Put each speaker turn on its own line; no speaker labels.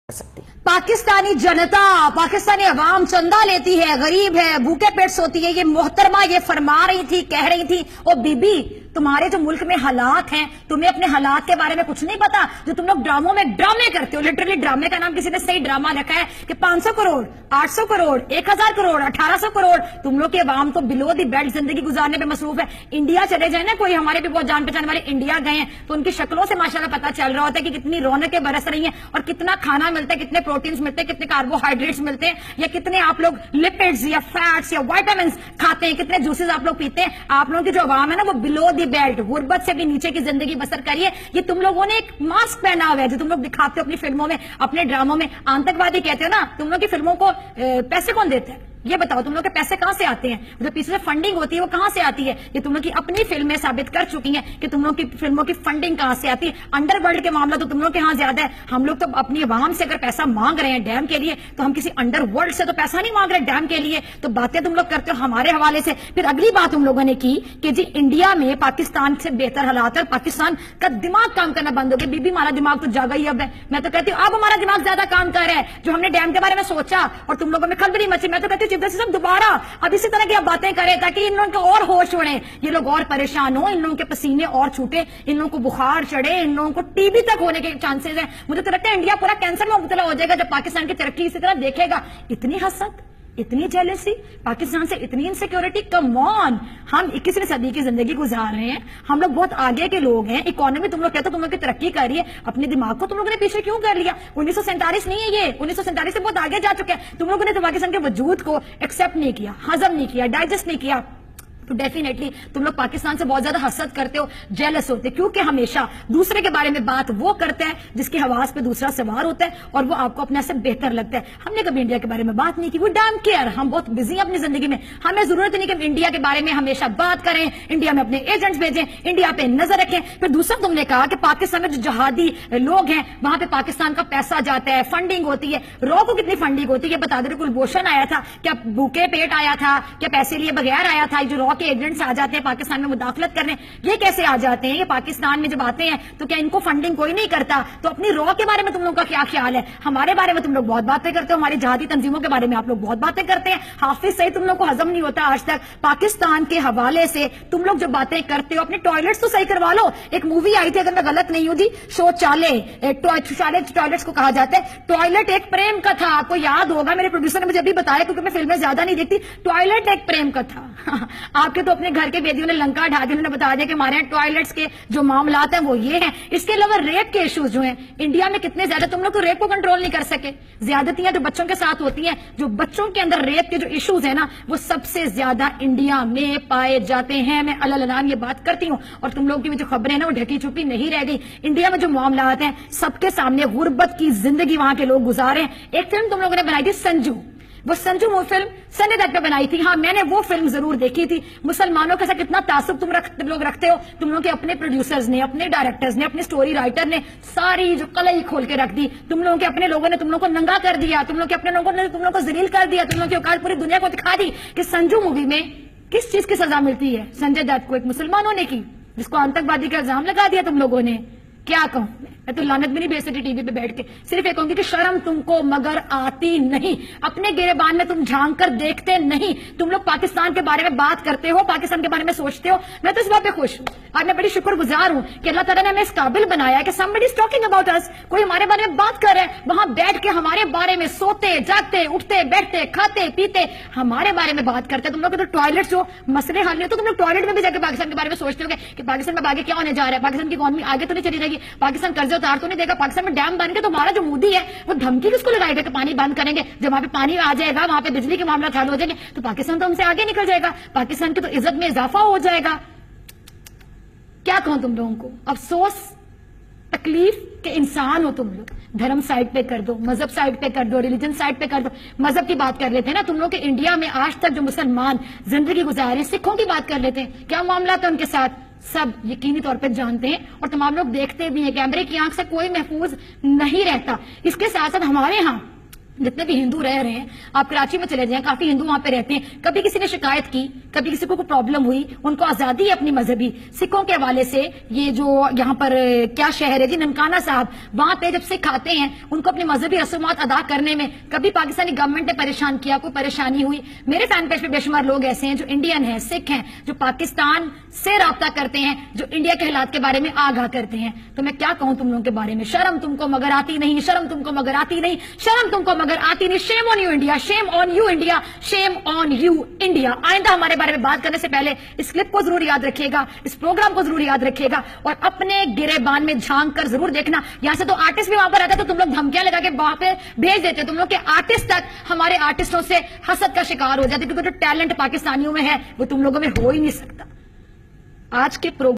सकती है।
पाकिस्तानी जनता, पाकिस्तानी अवाम चंदा लेती है, गरीब है, भूखे पेट सोती है। ये मोहतरमा ये फरमा रही थी, कह रही थी, ओ बीबी तुम्हारे जो मुल्क में हालात हैं, तुम्हें अपने हालात के बारे में कुछ नहीं पता। जो तुम लोग ड्रामों में ड्रामे करते हो, लिटरली ड्रामे का नाम किसी ने सही ड्रामा रखा है कि 500 करोड़, 800 करोड़, 1000 करोड़, 1800 करोड़। तुम लोग के अवाम तो बिलो दी बेल्ट जिंदगी गुजारने पे मसरूफ है। इंडिया चले जाए ना, कोई हमारे भी बहुत जान पहचान वाले इंडिया गए हैं तो उनकी शक्लों से माशाल्लाह पता चल रहा होता है कि कितनी रौनकें बरस रही हैं और कितना खाना मिलता है, कितने प्रोटीन्स मिलते हैं, कितने कार्बोहाइड्रेट्स मिलते हैं, या कितने आप लोग लिपिड्स या फैट्स या विटामिन खाते हैं, कितने जूसेस आप लोग पीते हैं। आप लोगों की जो अवाम है ना, वो बिलो दी बेल्ट, गुर्बत से भी नीचे की जिंदगी बसर करिए। ये तुम लोगों ने एक मास्क पहना हुआ है जो तुम लोग दिखाते हो अपनी फिल्मों में, अपने ड्रामों में। आतंकवादी कहते हो ना, तुम लोग की फिल्मों को पैसे कौन देते हैं ये बताओ। तुम लोग के पैसे कहां से आते हैं? जो पीछे से फंडिंग होती है वो कहां से आती है? ये तुम लोग की अपनी फिल्में साबित कर चुकी हैं कि तुम लोग की फिल्मों की फंडिंग कहां से आती है। अंडरवर्ल्ड के मामला तो तुम लोग के यहां ज्यादा है। हम लोग तो अपनी अवाम से अगर पैसा मांग रहे हैं डैम के लिए, तो हम किसी अंडरवर्ल्ड से तो पैसा नहीं मांग रहे डैम के लिए। तो बातें तुम लोग करते हो हमारे हवाले से। फिर अगली बात तुम लोगों ने की कि जी इंडिया में पाकिस्तान से बेहतर हालात है, पाकिस्तान का दिमाग काम करना बंद हो गया। बीबी हमारा दिमाग तो जागा ही अब है। मैं तो कहती हूँ अब हमारा दिमाग ज्यादा काम कर रहा है। जो हमने डैम के बारे में सोचा और तुम लोगों में खलबली मची, मैं तो कहती हूँ चिद्दत से सब दोबारा अब इसी तरह की आप बातें करें ताकि इन लोगों को और होश उड़े, ये लोग और परेशान हो, इन लोगों के पसीने और छूटे, इन लोगों को बुखार चढ़े, इन लोगों को टीबी तक होने के चांसेस हैं। मुझे तो लगता है इंडिया पूरा कैंसर में मुब्तला हो जाएगा जब पाकिस्तान की तरक्की इसी तरह देखेगा। इतनी हसद, इतनी जेलसी, पाकिस्तान से इतनी इनसिक्योरिटी, कम ऑन। हम 21वीं सदी की जिंदगी गुजार रहे हैं, हम लोग बहुत आगे के लोग हैं। इकोनॉमी तुम लोग कहते हो तुम लोग की तरक्की कर रही है, अपने दिमाग को तुम लोगों ने पीछे क्यों कर लिया? 1947 नहीं है ये, 1947 से बहुत आगे जा चुके हैं। तुम लोगों ने तो पाकिस्तान के वजूद को एक्सेप्ट नहीं किया, हजम नहीं किया, डाइजेस्ट नहीं किया। तो डेफिनेटली तुम लोग पाकिस्तान से बहुत ज्यादा हसद करते हो, जेलस होते, क्योंकि हमेशा दूसरे के बारे में बात वो करते हैं जिसकी हवास पे दूसरा सवार होता है और वो आपको अपने से बेहतर लगता है। हमने कभी इंडिया के बारे में बात नहीं की, वो डैम केयर, हम बहुत बिजी हैं अपनी जिंदगी में। हमें जरूरत नहीं कि हम इंडिया के बारे में हमेशा बात करें, इंडिया में अपने एजेंट्स भेजें, इंडिया पे नजर रखें। फिर दूसरा तुमने कहा कि पाकिस्तान में जो जहादी लोग हैं वहां पे पाकिस्तान का पैसा जाता है, फंडिंग होती है। रॉ को कितनी फंडिंग होती है बता दे। कुलभूषण आया था, क्या भूखे पेट आया था, क्या पैसे लिए बगैर आया था? जो रॉ के एजेंट्स आ जाते हैं पाकिस्तान में मुदाखलत करने, ये कैसे आ जाते हैं? ये पाकिस्तान में जब आते हैं तो क्या इनको फंडिंग कोई नहीं करता? तो अपनी रॉ के बारे में तुम लोगों का क्या ख्याल है? हमारे बारे में तुम लोग बहुत बातें करते हो, हमारी जहादी तंजीमों के बारे में आप लोग बहुत बातें करते हैं। हाफिज सही तुम लोग को हजम नहीं होता आज तक। पाकिस्तान के हवाले से तुम लोग जो बातें करते हो, अपने टॉयलेट्स तो सही करवा लो। एक मूवी आई थी, अगर मैं गलत नहीं हूं जी, शौचालय, टॉयलेट्स को कहा जाता है। टॉयलेट एक प्रेम का था, आपको याद होगा, मेरे प्रोड्यूसर ने मुझे अभी बताया क्योंकि मैं फिल्में ज्यादा नहीं देखती। टॉयलेट एक प्रेम का था। आपके तो अपने घर के बेदियों ने लंका ढा के उन्होंने बता दिया कि हमारे यहाँ टॉयलेट्स के जो मामलात हैं वो ये हैं। इसके अलावा रेप के इश्यूज जो हैं इंडिया में कितने ज्यादा, तुम लोग तो रेप को कंट्रोल नहीं कर सके। ज्यादतियां जो बच्चों के साथ होती हैं, जो बच्चों के अंदर रेप के जो इश्यूज है ना, वो सबसे ज्यादा इंडिया में पाए जाते हैं। मैं अल्लाह ये बात करती हूँ और तुम लोगों की जो खबरें हैं ना वो ढकी छुपी नहीं रह गई। इंडिया में जो मामलात हैं सबके सामने, गुर्बत की जिंदगी वहां के लोग गुजारे हैं। एक फिल्म तुम लोगों ने बनाई थी संजू, वो संजू वो फिल्म संजय दत्त पे बनाई थी। हाँ, मैंने वो फिल्म जरूर देखी थी। मुसलमानों के साथ कितना तासुब तुम लोग रखते हो। तुम लोग के अपने प्रोड्यूसर्स ने, अपने डायरेक्टर्स ने, अपने स्टोरी राइटर ने सारी जो कलई खोल के रख दी। तुम लोगों के अपने लोगों ने तुम लोग को नंगा कर दिया, तुम लोग के अपने लोगों ने तुम लोग को जलील कर दिया। तुम लोग की औकात पूरी दुनिया को दिखा दी कि संजू मूवी में किस चीज की सजा मिलती है संजय दत्त को, एक मुसलमान होने की, जिसको आतंकवादी का इल्जाम लगा दिया तुम लोगों ने। क्या कहूं मैं तो लानत भी नहीं भेज सकती टीवी पे बैठ के। सिर्फ एक कहूंगी कि शर्म तुमको मगर आती नहीं, अपने गिरेबान में तुम झांक कर देखते नहीं। तुम लोग पाकिस्तान के बारे में बात करते हो, पाकिस्तान के बारे में सोचते हो। मैं तो इस बात पे खुश हूं और मैं बड़ी शुक्रगुजार हूं कि अल्लाह ताला ने हमें इस काबिल बनाया कि somebody is talking about us, कोई हमारे बारे में बात कर रहा है, वहां बैठ के हमारे बारे में सोते जागते उठते बैठते खाते पीते हमारे बारे में बात करते हैं। तुम लोग के तो टॉयलेट जो मसले हल नहीं, तो तुम लोग टॉयलेट में भी जाकर पाकिस्तान के बारे में सोचते हो कि पाकिस्तान में आगे क्या होने जा रहा है, पाकिस्तान की इकोनॉमी आगे तो नहीं चली जाएगी, पाकिस्तान कर्जे उतार तो नहीं देगा, पाकिस्तान में डैम बन के तो हमारा जो मोदी है वो धमकी किसको लगाएगा कि पानी बंद करेंगे। जब वहां पे पानी आ जाएगा, वहां पे बिजली के मामला हल हो जाएंगे तो पाकिस्तान तो हमसे आगे निकल जाएगा, पाकिस्तान की तो इज्जत में इजाफा हो जाएगा। क्या कहूं तुम लोगों को, अफसोस तकलीफ के इंसान हो तुम लोग। धर्म साइड पे कर दो, मजहब साइड पे कर दो, रिलीजन साइड पे कर दो। मजहब की बात कर लेते हैं ना तुम लोग के इंडिया में आज तक जो मुसलमान जिंदगी गुजारे, सिखों की बात कर लेते हैं, क्या मामला था उनके साथ, सब यकीनी तौर पे जानते हैं और तमाम लोग देखते भी हैं। कैमरे की आंख से कोई महफूज नहीं रहता। इसके साथ साथ हमारे यहाँ जितने भी हिंदू रह रहे हैं, आप कराची में चले जाएं, काफी हिंदू वहां पे रहते हैं, कभी किसी ने शिकायत की, कभी किसी को कोई प्रॉब्लम हुई, उनको आजादी है अपनी मजहबी। सिखों के हवाले से ये जो यहाँ पर क्या शहर है जी, ननकाना साहब, वहां पे जब सिख आते हैं उनको अपनी मजहबी रसूमात अदा करने में कभी पाकिस्तानी गवर्नमेंट ने परेशान किया, कोई परेशानी हुई? मेरे फैन पेज पे बेशुमार लोग ऐसे हैं जो इंडियन हैं, सिख हैं, जो पाकिस्तान से राब्ता करते हैं, जो इंडिया के हालात के बारे में आगाह करते हैं। तो मैं क्या कहूं तुम लोगों के बारे में, शर्म तुमको मगर आती नहीं, शर्म तुमको मगर आती नहीं, शर्म तुमको मगर आती नहीं। Shame on you India, shame on you India, shame on you India. आइंदा हमारे बारे में बात करने से पहले इस क्लिप को जरूर याद रखिएगा, इस प्रोग्राम को जरूर याद रखिएगा और अपने गिरेबान में झांक कर जरूर देखना। यहां से तो आर्टिस्ट भी वहां पर आते तो तुम लोग धमकियां लगा के वहां पे भेज देते, तुम लोग के आर्टिस्ट तक हमारे आर्टिस्टों से हसद का शिकार हो जाते, क्योंकि जो टैलेंट पाकिस्तानियों में है वो तुम लोगों में हो ही नहीं सकता। आज के प्रोग्राम